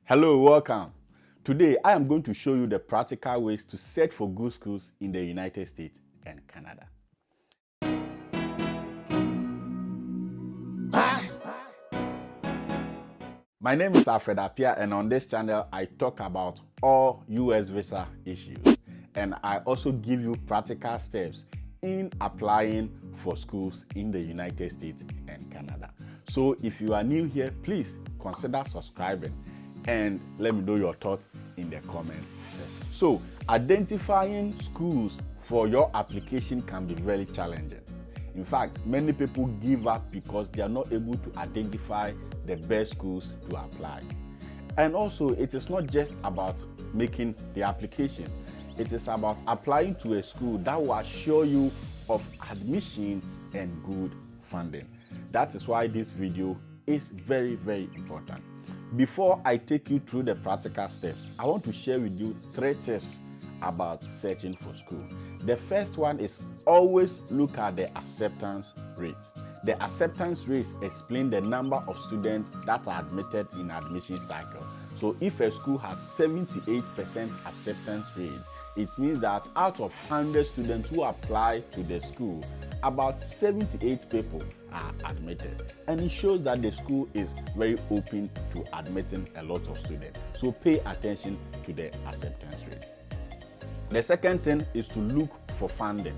Hello, welcome. Today, I am going to show you the practical ways to search for good schools in the United States and Canada. My name is Alfred Apia, and on this channel, I talk about all US visa issues. And I also give you practical steps in applying for schools in the United States and Canada. So if you are new here, please consider subscribing and let me know your thoughts in the comment section. So identifying schools for your application can be very challenging. In fact, many people give up because they are not able to identify the best schools to apply. And also, it is not just about making the application. It is about applying to a school that will assure you of admission and good funding. That is why this video is very, very important. Before I take you through the practical steps, I want to share with you 3 tips about searching for school. The first one is always look at the acceptance rates. The acceptance rates explain the number of students that are admitted in admission cycle. So if a school has 78% acceptance rate, it means that out of 100 students who apply to the school, about 78 people are admitted. And it shows that the school is very open to admitting a lot of students. So pay attention to the acceptance rate. The second thing is to look for funding.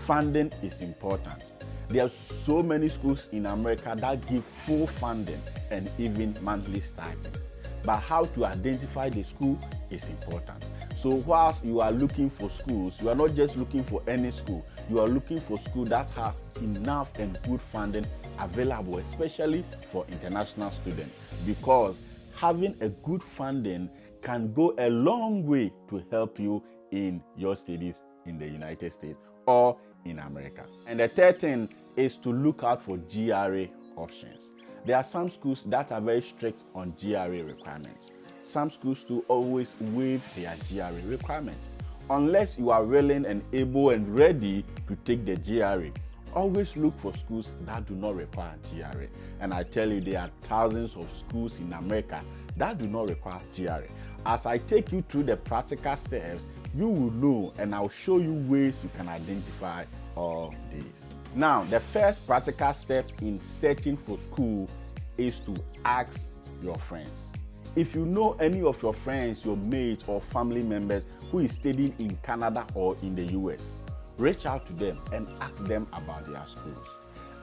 Funding is important. There are so many schools in America that give full funding and even monthly stipends. But how to identify the school is important. So whilst you are looking for schools, you are not just looking for any school. You are looking for schools that have enough and good funding available, especially for international students, because having a good funding can go a long way to help you in your studies in the United States or in America. And the third thing is to look out for GRA options. There are some schools that are very strict on GRA requirements. Some schools do always waive their GRA requirements. Unless you are willing and able and ready to take the GRA, always look for schools that do not require GRA. And I tell you, there are thousands of schools in America that do not require GRA. As I take you through the practical steps, you will know, and I'll show you ways you can identify all these. Now, the first practical step in searching for school is to ask your friends. If you know any of your friends, your mates, or family members who is studying in Canada or in the US, reach out to them and ask them about their schools.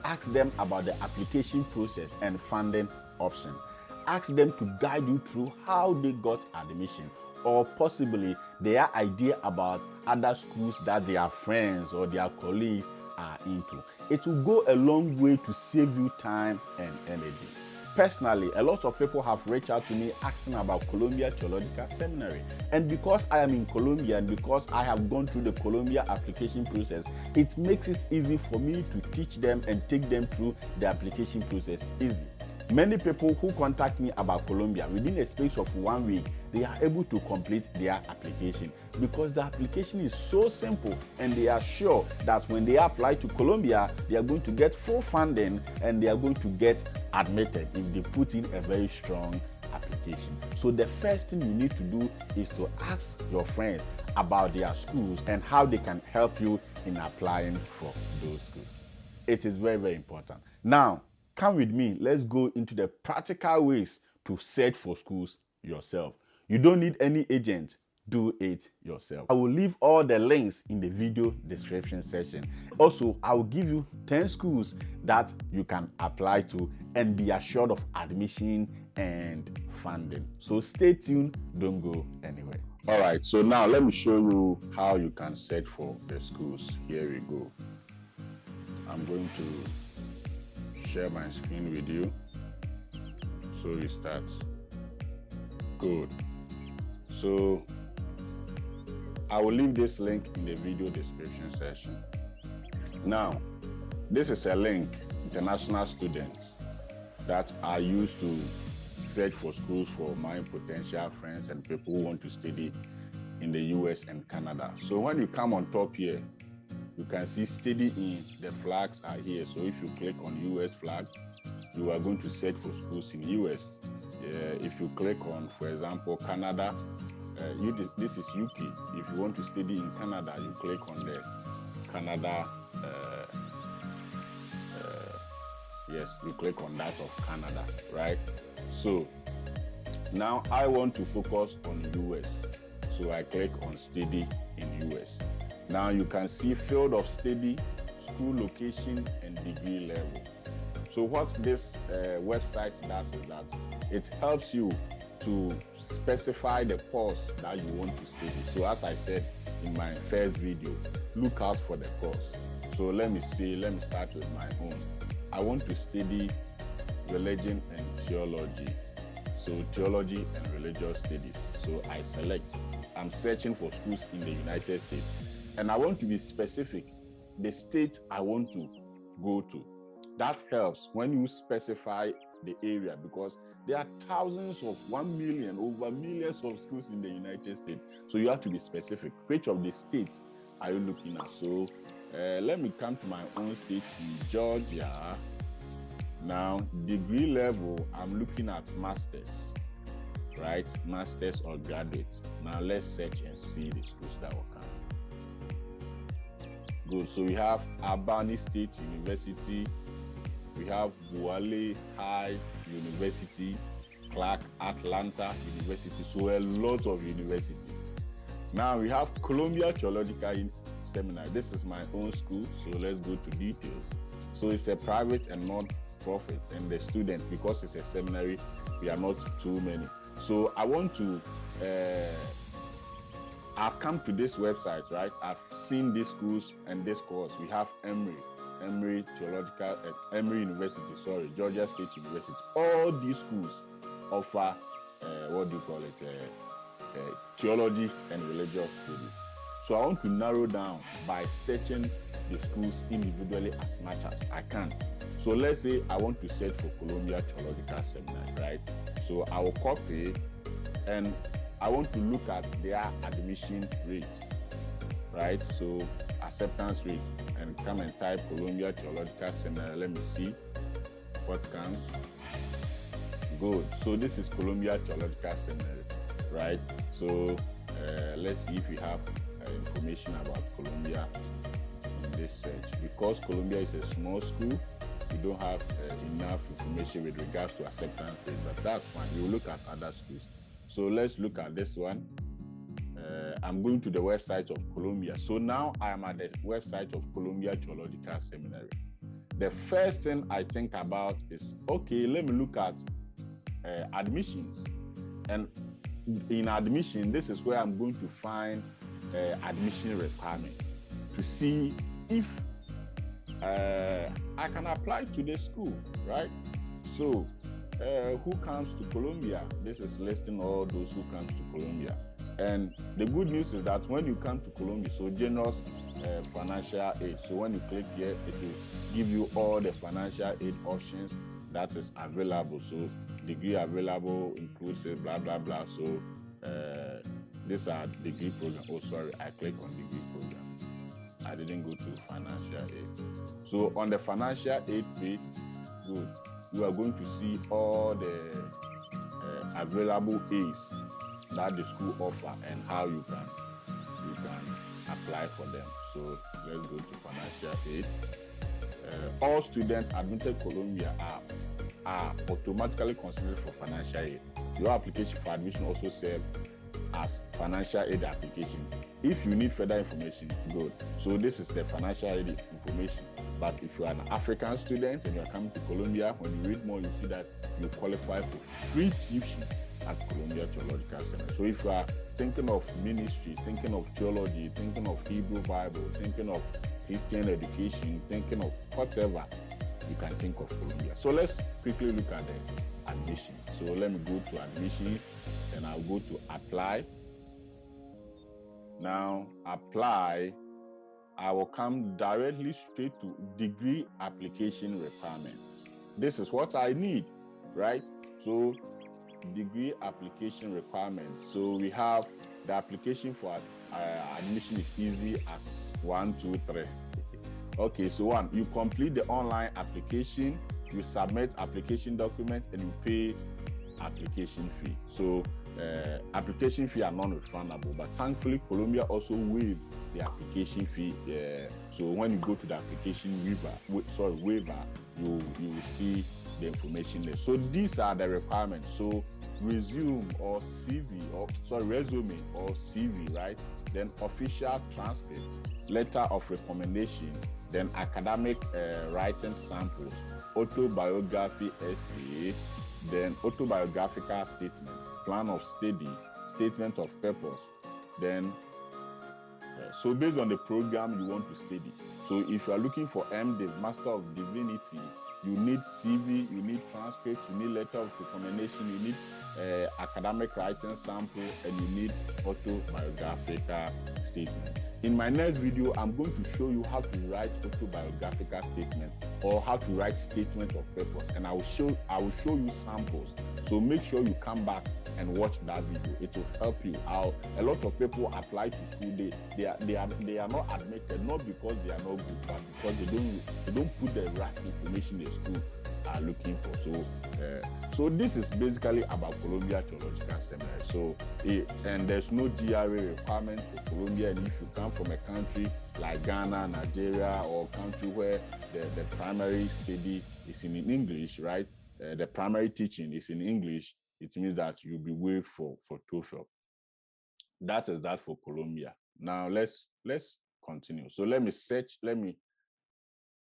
Ask them about the application process and funding option. Ask them to guide you through how they got admission, or possibly their idea about other schools that their friends or their colleagues are into. It will go a long way to save you time and energy. Personally, a lot of people have reached out to me asking about Columbia Theological Seminary. And because I am in Columbia and because I have gone through the Columbia application process, it makes it easy for me to teach them and take them through the application process easy. Many people who contact me about Columbia, within a space of 1 week, they are able to complete their application because the application is so simple, and they are sure that when they apply to Columbia, they are going to get full funding and they are going to get admitted if they put in a very strong application. So the first thing you need to do is to ask your friends about their schools and how they can help you in applying for those schools. It is very, very important. Now, come with me, let's go into the practical ways to search for schools yourself. You don't need any agent, do it yourself. I will leave all the links in the video description section. Also, I will give you 10 schools that you can apply to and be assured of admission and funding. So stay tuned, don't go anywhere. All right, so now let me show you how you can search for the schools. Here we go. I'm going to share my screen with you so it starts. Good. So I will leave this link in the video description section. Now, this is a link, international students, that are used to search for schools for my potential friends and people who want to study in the US and Canada. So when you come on top here, you can see study in, the flags are here. So if you click on US flag, you are going to search for schools in US. If you click on, for example, Canada, this is UK. If you want to study in Canada, you click on the Canada. Yes, you click on that of Canada, right? So now I want to focus on US. So I click on study in US. Now you can see field of study, school location, and degree level. So what this website does is that it helps you to specify the course that you want to study. So as I said in my first video, look out for the course. So let me start with my own. I want to study religion and theology. So theology and religious studies. So I select. I'm searching for schools in the United States. And I want to be specific, the state I want to go to. That helps when you specify the area, because there are thousands of 1 million, over millions of schools in the United States. So you have to be specific. Which of the states are you looking at? So let me come to my own state in Georgia. Now, degree level, I'm looking at masters, right? Masters or graduates. Now let's search and see the schools that will come. Good. So we have Albany State University. We have Buale High University, Clark Atlanta University. So a lot of universities. Now we have Columbia Theological Seminary. This is my own school. So let's go to details. So it's a private and non-profit, and the students, because it's a seminary, we are not too many. So I want to, I've come to this website, right? I've seen these schools and this course. We have Emory Georgia State University. All these schools offer, theology and religious studies. So I want to narrow down by searching the schools individually as much as I can. So let's say I want to search for Columbia Theological Seminary, right? So I will copy, and I want to look at their admission rates, right? So acceptance rate, and come and type Columbia Theological Seminary. Let me see what comes. Good. So this is Columbia Theological Seminary, right? So let's see if we have information about Columbia in this search. Because Columbia is a small school, we don't have enough information with regards to acceptance rate, but that's fine. We'll look at other schools. So let's look at this one. I'm going to the website of Columbia. So now I am at the website of Columbia Theological Seminary. The first thing I think about is, okay, let me look at admissions. And in admission, this is where I'm going to find admission requirements to see if I can apply to the school, right? So who comes to Columbia? This is listing all those who come to Columbia. And the good news is that when you come to Columbia, so generous financial aid. So when you click here, it will give you all the financial aid options that is available. So degree available includes blah, blah, blah. So these are degree program. Oh, sorry, I click on degree program. I didn't go to financial aid. So on the financial aid page, good, you are going to see all the available aids that the school offer and how you can apply for them. So let's go to financial aid. All students admitted Columbia are automatically considered for financial aid. Your application for admission also serves as financial aid application. If you need further information, good. So this is the financial aid information. But if you are an African student and you are coming to Columbia, when you read more, you see that you qualify for free tuition at Columbia Theological Center. So if you are thinking of ministry, thinking of theology, thinking of Hebrew Bible, thinking of Christian education, thinking of whatever, you can think of Columbia. So let's quickly look at the admissions. So let me go to admissions, and I'll go to apply. Now, apply, I will come directly straight to degree application requirements. This is what I need, right? So degree application requirements. So we have the application for admission is easy as 1, 2, 3. Okay, so 1, you complete the online application, you submit application document, and you pay application fee. So application fee are non-refundable, but thankfully Columbia also waived the application fee. So when you go to the application waiver, you will see the information there. So these are the requirements. So resume or CV, resume or CV, right? Then official transcript, letter of recommendation, then academic writing samples, autobiography essay, then autobiographical statement, plan of study, statement of purpose, then so based on the program you want to study. So if you are looking for MDiv, Master of Divinity, you need CV, you need transcript, you need letter of recommendation, you need academic writing sample, and you need autobiographical statement. In my next video, I'm going to show you how to write autobiographical statement or how to write statement of purpose, and I will show you samples. So make sure you come back and watch that video. It will help you out. A lot of people apply to school. They are not admitted, not because they are not good, but because they don't put the right information the school are looking for. So this is basically about Columbia Theological Seminary. So and there's no GRA requirement for Columbia. And if you come from a country like Ghana, Nigeria, or a country where the primary study is in English, right? The primary teaching is in English, it means that you'll be waived for TOEFL. That is that for Columbia. Now let's continue. So let me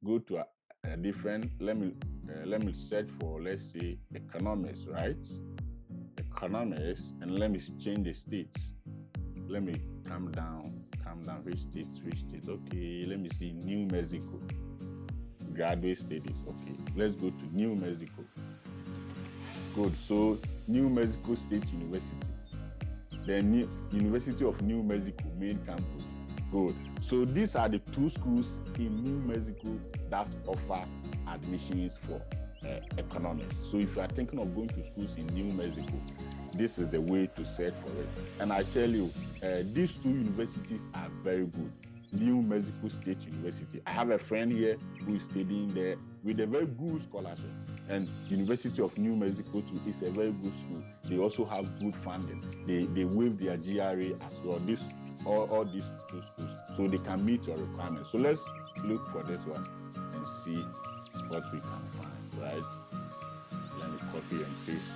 go to a different, let me search for, let's say, economics, right? Economics, and let me change the states. Let me calm down, which state? Okay, let me see, New Mexico. Graduate studies, okay. Let's go to New Mexico. Good, so New Mexico State University. The University of New Mexico main campus. Good. So these are the two schools in New Mexico that offer admissions for economics. So if you are thinking of going to schools in New Mexico, this is the way to search for it. And I tell you, these two universities are very good. New Mexico State University. I have a friend here who is studying there with a very good scholarship. And University of New Mexico too is a very good school. They also have good funding. They waive their GRA as well. All these two schools, so they can meet your requirements. So let's look for this one and see what we can find, right? Let me copy and paste.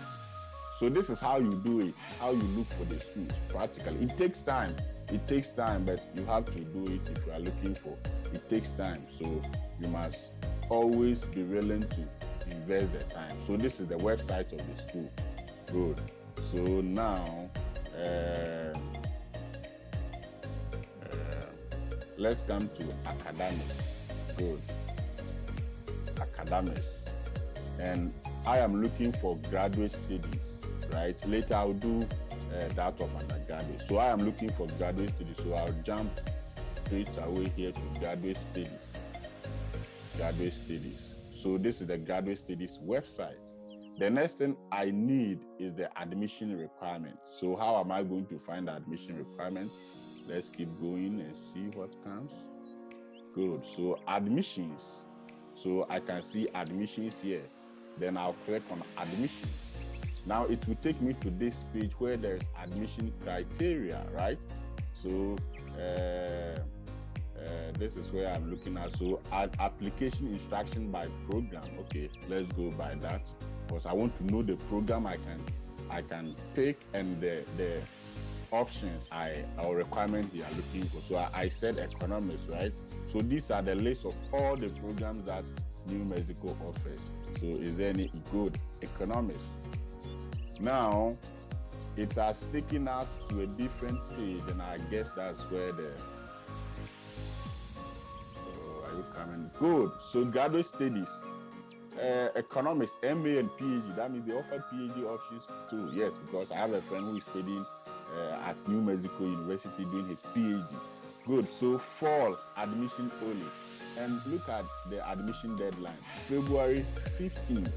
So this is how you do it, how you look for the schools practically. It takes time, but you have to do it if you are looking for. It takes time, so you must always be willing to invest the time. So this is the website of the school. Good. So now, let's come to academics. Good. Academics. And I am looking for graduate studies, right? Later I'll do that of undergraduate. So I am looking for graduate studies. So I'll jump straight away here to graduate studies. Graduate studies. So this is the graduate studies website. The next thing I need is the admission requirements. So how am I going to find the admission requirements? Let's keep going and see what comes. Good. So admissions. So I can see admissions here. Then I'll click on admissions. Now it will take me to this page where there's admission criteria, right? So this is where I'm looking at. So application instruction by program. Okay, let's go by that because I want to know the program I can pick and the options or requirements they are looking for. So I said economics, right? So these are the list of all the programs that New Mexico offers. So is there any good economics? Now it has taken us to a different page, and I guess that's where are you coming? Good. So graduate studies, economics, MA and PhD. That means they offer PhD options too. Yes, because I have a friend who is studying at New Mexico University doing his PhD. Good. So fall admission only. And look at the admission deadline, February 15th.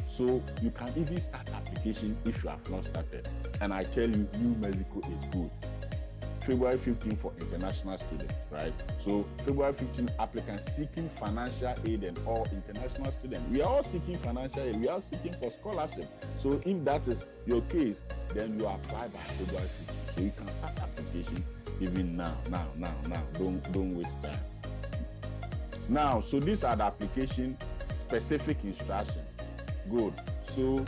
So you can even start application if you have not started. And I tell you, New Mexico is good. February 15 for international students, right? So February 15, applicants seeking financial aid and all international students. We are all seeking financial aid. We are seeking for scholarship. So if that is your case, then you apply by February 15. So you can start application even now. Don't waste time. Now, so these are the application specific instructions. Good. So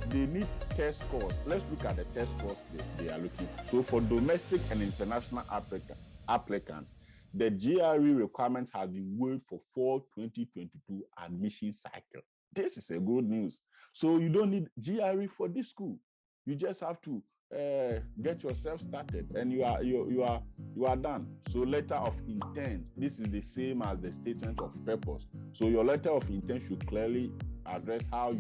they need test scores. Let's look at the test scores they are looking for. So for domestic and international applicants, the GRE requirements have been waived for fall 2022 admission cycle. This is a good news. So you don't need GRE for this school. You just have to get yourself started, and you are done. So letter of intent. This is the same as the statement of purpose. So your letter of intent should clearly address how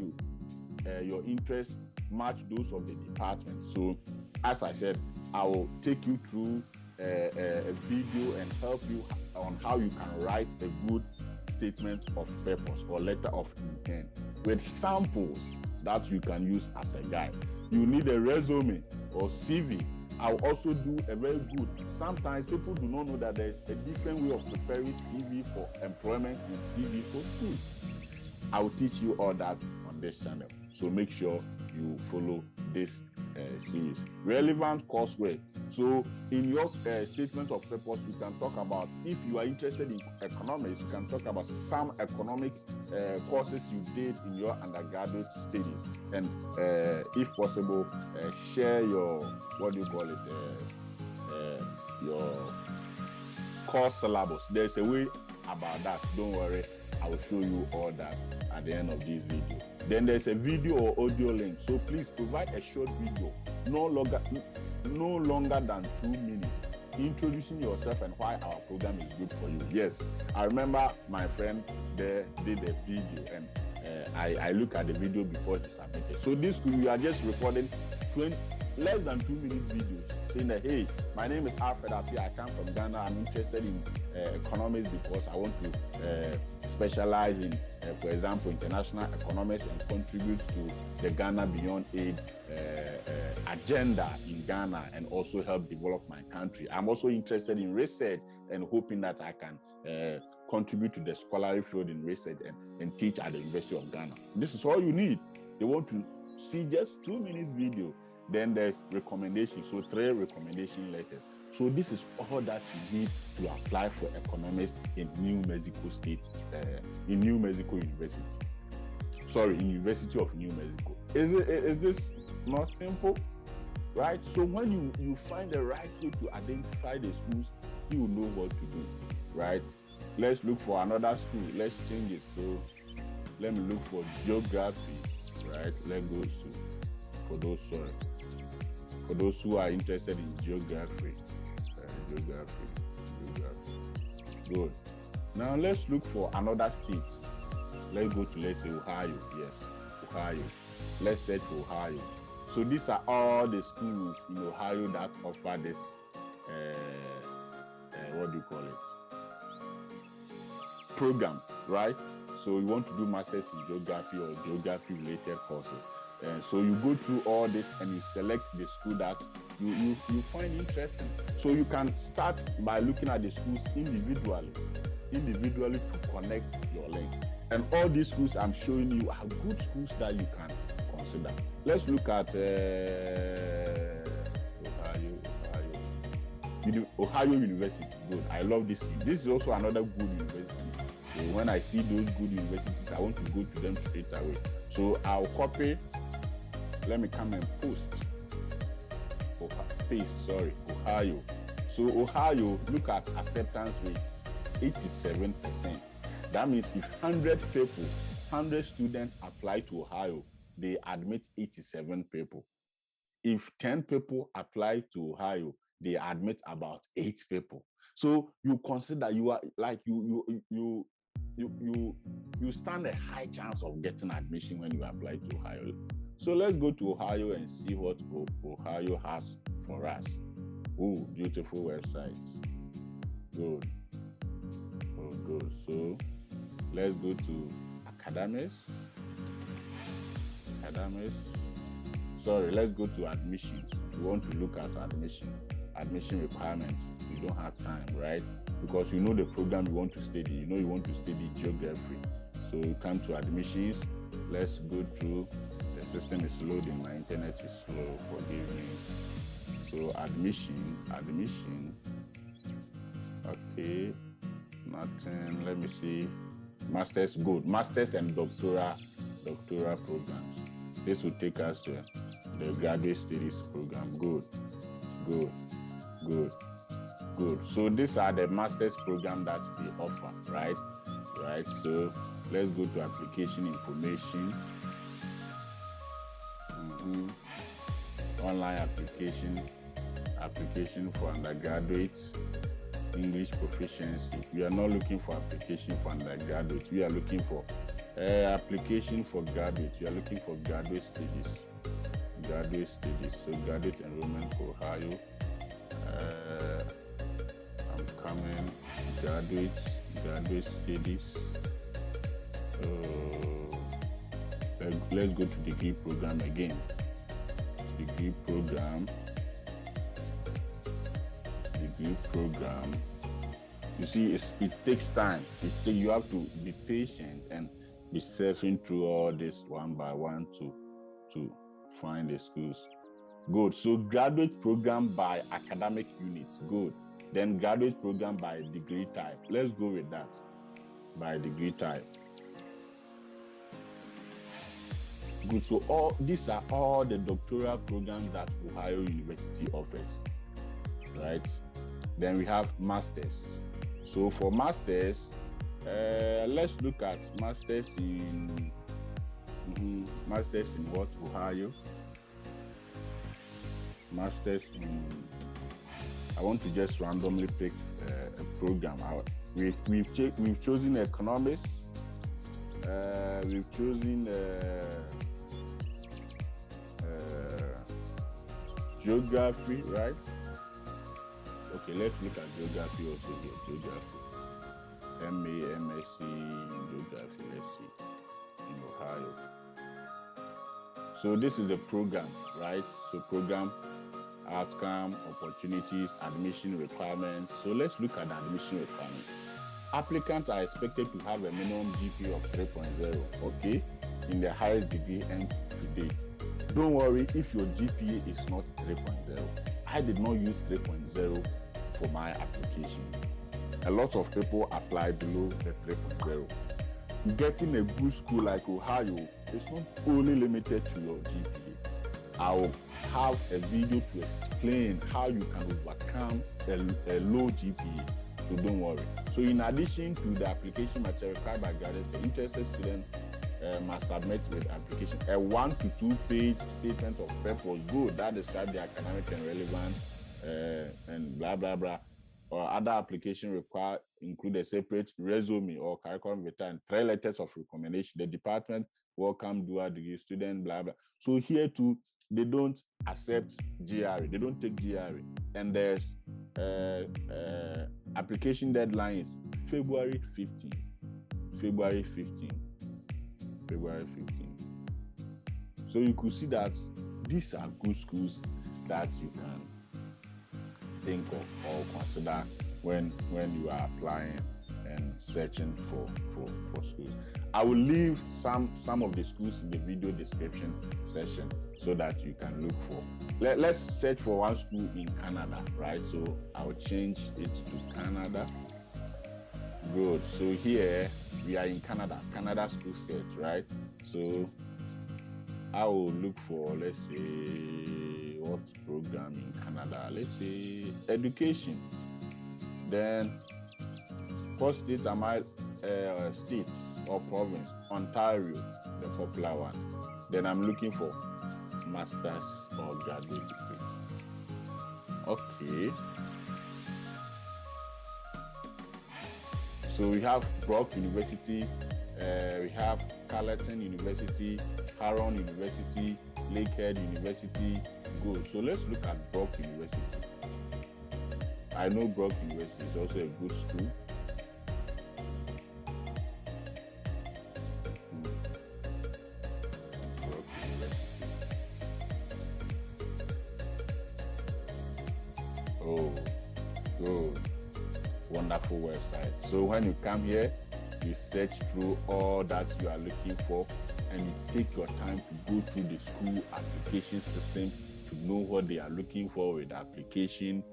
your interests match those of the department. So as I said, I will take you through a video and help you on how you can write a good statement of purpose or letter of intent with samples that you can use as a guide. You need a resume or CV. I'll also do a very good. Sometimes people do not know that there's a different way of preparing CV for employment and CV for schools. I will teach you all that on this channel. So make sure you follow this series. Relevant coursework. So in your statement of purpose, you can talk about, if you are interested in economics, you can talk about some economic courses you did in your undergraduate studies, and if possible, share your, what do you call it, your course syllabus. There's a way about that. Don't worry, I will show you all that at the end of this video. Then there's a video or audio link. So please provide a short video, no longer than 2 minutes, introducing yourself and why our program is good for you. Yes, I remember my friend there did a video, and I look at the video before he submitted. So this school, we are just recording less than 2 minute videos saying that, hey, my name is Alfred Apia, I come from Ghana, I'm interested in economics because I want to specialize in, for example, international economics and contribute to the Ghana Beyond Aid agenda in Ghana and also help develop my country. I'm also interested in research and hoping that I can contribute to the scholarly field in research and teach at the University of Ghana. This is all you need. They want to see just 2 minutes video. Then there's recommendations, so 3 recommendation letters. So this is all that you need to apply for economics in New Mexico State, in New Mexico University. Sorry, in University of New Mexico. Is this not simple? Right? So when you find the right way to identify the schools, you will know what to do. Right? Let's look for another school. Let's change it. So let me look for geography. Right? Let's go to for those who are interested in geography. Good. Now let's look for another state. Let's go to, let's say, Ohio. Yes, Ohio. Let's search for Ohio. So these are all the schools in Ohio that offer this, what do you call it? Program, right? So you want to do masters in geography or geography related courses. So you go through all this and you select the school that you find interesting. So you can start by looking at the schools individually to connect your link. And all these schools I'm showing you are good schools that you can consider. Let's look at Ohio University. Good. I love this. This is also another good university. So when I see those good universities, I want to go to them straight away. So I'll copy. Let me come and Ohio. So Ohio, look at acceptance rate, 87%. That means if 100 students apply to Ohio, they admit 87 people. If 10 people apply to Ohio, they admit about 8 people. So you consider you are like you stand a high chance of getting admission when you apply to Ohio. So let's go to Ohio and see what Ohio has for us. Oh, beautiful websites. Good. Oh, good. So let's go to academics. Sorry, let's go to admissions. We want to look at admission. admission requirements, you don't have time, right? Because you know the program you want to study. You know you want to study geography. So you come to admissions. Let's go through. The system is loading. My internet is slow. Forgive me. So admission. Okay, nothing. Let me see. Masters, good. Masters and doctoral programs. This will take us to the graduate studies program. Good. So these are the master's program that they offer, right? So let's go to application information. Online application for undergraduates, English proficiency. We are not looking for application for undergraduates. We are looking for application for graduates. We are looking for graduate studies. So graduate enrollment for Ohio. I'm coming. Graduate studies. Let's go to degree program again. Degree program. You see, it takes time. You have to be patient and be surfing through all this one by one to find the schools. Good. So graduate program by academic units. Good. Then graduate program by degree type. Let's go with that. By degree type. Good. So these are all the doctoral programs that Ohio University offers, right? Then we have masters. So for masters, let's look at masters in what? Ohio. Masters in. I want to just randomly pick a program. We've chosen economics. We've chosen geography, right? Okay, let's look at geography also here. Geography. MSc in geography, let's see, in Ohio. So this is the program, right? So program, outcome, opportunities, admission requirements. So let's look at the admission requirements. Applicants are expected to have a minimum GPA of 3.0, okay, in the highest degree and to date. Don't worry if your GPA is not 3.0. I did not use 3.0 for my application. A lot of people apply below the 3.0. Getting a good school like Ohio is not only limited to your GPA. I'll have a video to explain how you can overcome a low GPA. So don't worry. So in addition to the application material required by graduates, the interested student must submit with application a 1 to 2 page statement of purpose, good, that describes the academic and relevant and blah blah blah. Or other application require include a separate resume or curriculum vitae and 3 letters of recommendation. The department welcome dual degree student, blah blah. So here too, they don't accept GRE. They don't take GRE. And there's application deadline is February 15. So you could see that these are good schools that you can think of or consider when you are applying and searching for schools. I will leave some of the schools in the video description section so that you can look for. Let's search for one school in Canada, right? So I'll change it to Canada. Good. So here we are in Canada school search, right? So I will look for, let's say, what program in Canada? Let's say education. Then what state am I? States or province? Ontario, the popular one. Then I'm looking for master's or graduate degree. Okay. So we have Brock University, we have Carleton University, Huron University, Lakehead University. Good. So let's look at Brock University. I know Brock University is also a good school. Oh, good. Wonderful website. So when you come here, you search through all that you are looking for, and you take your time to go through the school application system to know what they are looking for with application,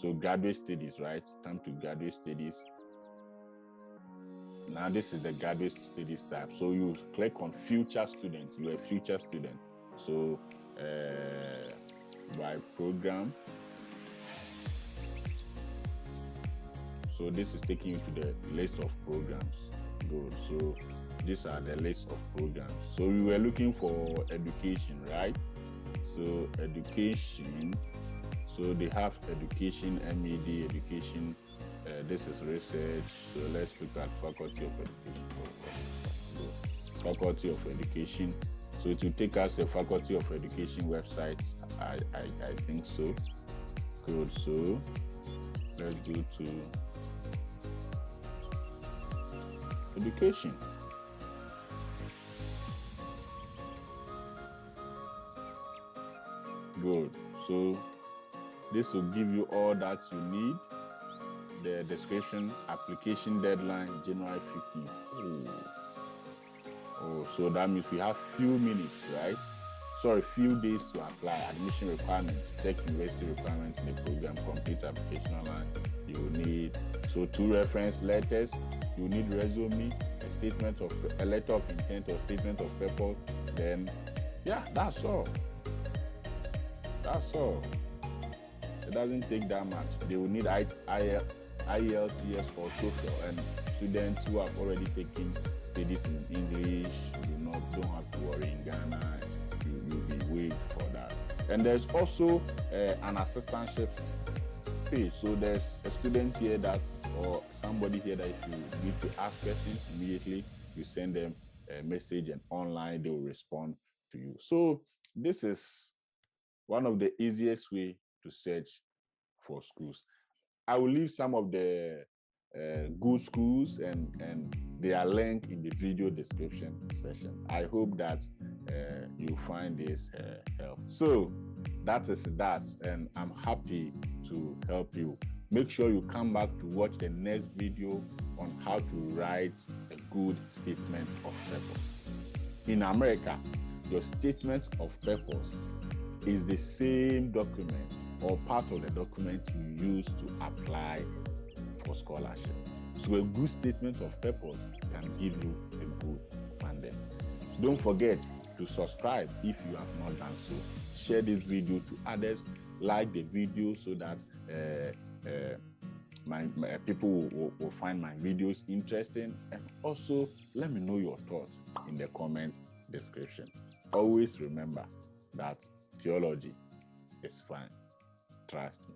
so graduate studies, right? Come to graduate studies. Now this is the graduate studies tab. So you click on future students. You're a future student. So by program. So this is taking you to the list of programs. Good. So these are the list of programs. So we were looking for education, right? So education. So they have education, MED, education. This is research. So let's look at faculty of education. Faculty of education. So it will take us the faculty of education website. I think so. Good. So let's go to education. Good. So this will give you all that you need. The description, application deadline, January 15th. Oh, so that means we have few minutes, right? Sorry, few days to apply. Admission requirements, check university requirements in the program, complete application online. You will need 2 reference letters. You need resume, a letter of intent or statement of purpose. Then, yeah, that's all. That's all. It doesn't take that much. They will need IELTS or TOEFL, and students who have already taken studies in English, don't have to worry in Ghana. You'll be waived for that. And there's also an assistantship fee. So there's a student here or somebody here that if you need to ask questions immediately, you send them a message, and online they will respond to you. So this is one of the easiest way to search for schools. I will leave some of the good schools and their link in the video description section. I hope that you find this helpful. So that is that, and I'm happy to help you. Make sure you come back to watch the next video on how to write a good statement of purpose. In America, your statement of purpose is the same document or part of the document you use to apply for scholarship. So a good statement of purpose can give you a good funding. Don't forget to subscribe if you have not done so. Share this video to others, like the video so that my people will find my videos interesting, and also let me know your thoughts in the comment description. Always remember that theology is fun. Trust me.